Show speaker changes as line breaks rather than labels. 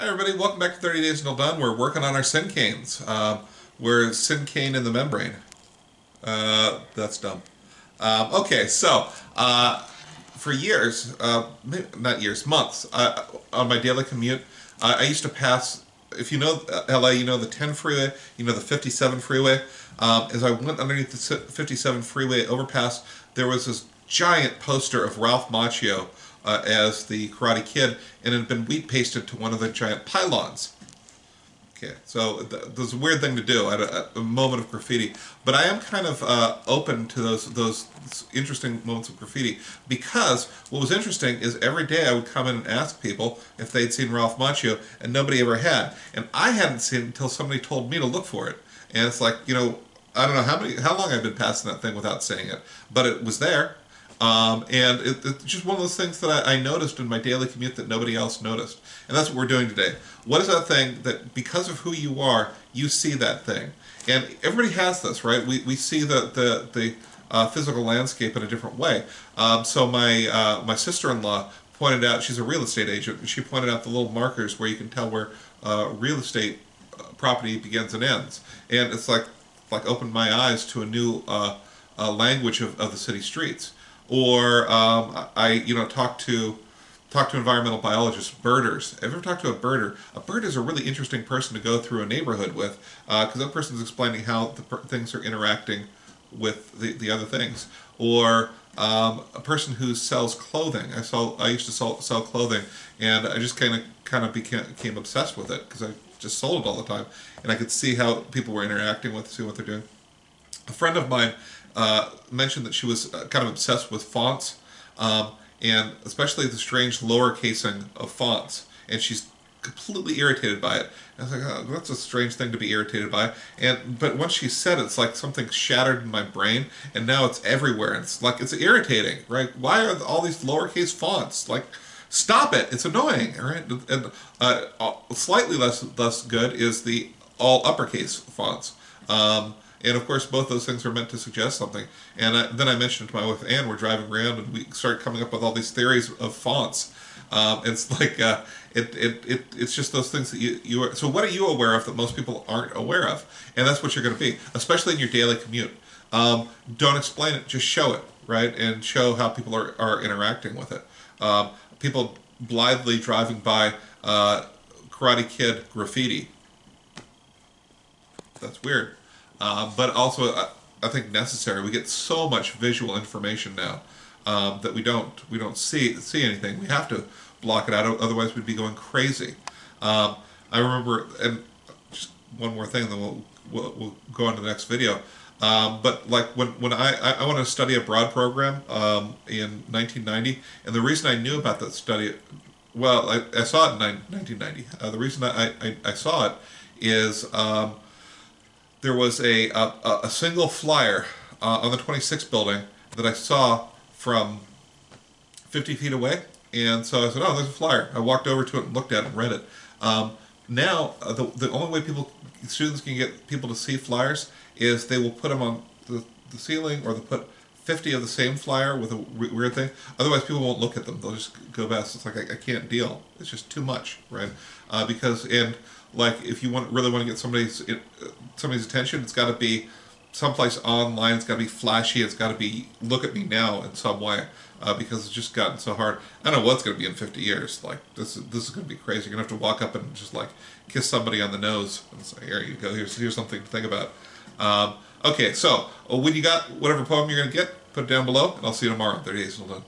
Hi everybody, welcome back to 30 Days Until Done. We're working on our syncanes. We're syncane in the membrane. That's dumb. Okay, so for years, maybe not years, months, on my daily commute, I used to pass, if you know LA, you know the 10 freeway, you know the 57 freeway. As I went underneath the 57 freeway overpass, there was this giant poster of Ralph Macchio as the Karate Kid, and it had been wheat pasted to one of the giant pylons. Okay, so there's a weird thing to do at a moment of graffiti, but I am kind of open to those interesting moments of graffiti, because what was interesting is every day I would come in and ask people if they'd seen Ralph Macchio, and nobody ever had, and I hadn't seen it until somebody told me to look for it, and it's like, I don't know how long I've been passing that thing without saying it, but it was there. And it's just one of those things that I noticed in my daily commute that nobody else noticed. And that's what we're doing today. What is that thing that, because of who you are, you see that thing? And everybody has this, right? We see the physical landscape in a different way. So my sister-in-law pointed out, she's a real estate agent, and she pointed out the little markers where you can tell where real estate property begins and ends. And it's like opened my eyes to a new language of the city streets. Or I talk to environmental biologists, birders. Have you ever talked to a birder? A bird is a really interesting person to go through a neighborhood with, because that person's explaining how things are interacting with the other things. Or a person who sells clothing. I used to sell clothing, and I just kind of became obsessed with it because I just sold it all the time, and I could see how people were interacting with, see what they're doing. A friend of mine mentioned that she was kind of obsessed with fonts, and especially the strange lowercasing of fonts, and she's completely irritated by it. And I was like, oh, that's a strange thing to be irritated by. But once she said it, it's like something shattered in my brain, and now it's everywhere. And it's irritating, right? Why are all these lowercase fonts? Like, stop it! It's annoying, right? And slightly less good is the all uppercase fonts. And of course, both those things are meant to suggest something. And then I mentioned to my wife Ann, we're driving around and we started coming up with all these theories of fonts. It's like it's just those things that you are. So what are you aware of that most people aren't aware of? And that's what you're going to be, especially in your daily commute. Don't explain it, just show it, right? And show how people are interacting with it. People blithely driving by Karate Kid graffiti. That's weird. But also, I think necessary. We get so much visual information now that we don't see anything. We have to block it out, otherwise we'd be going crazy. I remember, and just one more thing, then we'll go on to the next video. But like when I wanted to study abroad program in 1990, and the reason I knew about that study, well, I saw it in 1990. The reason I saw it is. There was a single flyer on the 26th building that I saw from 50 feet away, and so I said, oh, there's a flyer. I walked over to it and looked at it and read it. Now, the only way students can get people to see flyers is they will put them on the ceiling, or they'll put 50 of the same flyer with a weird thing. Otherwise, people won't look at them. They'll just go past. It's like, I can't deal. It's just too much, right? Like, if you really want to get somebody's attention, it's got to be someplace online. It's got to be flashy. It's got to be look at me now in some way, because it's just gotten so hard. I don't know what's going to be in 50 years. Like, this is going to be crazy. You're going to have to walk up and just like kiss somebody on the nose and say, here you go. Here's something to think about. Okay, so when you got whatever poem you're going to get, put it down below, and I'll see you tomorrow. 30 Days Until Done.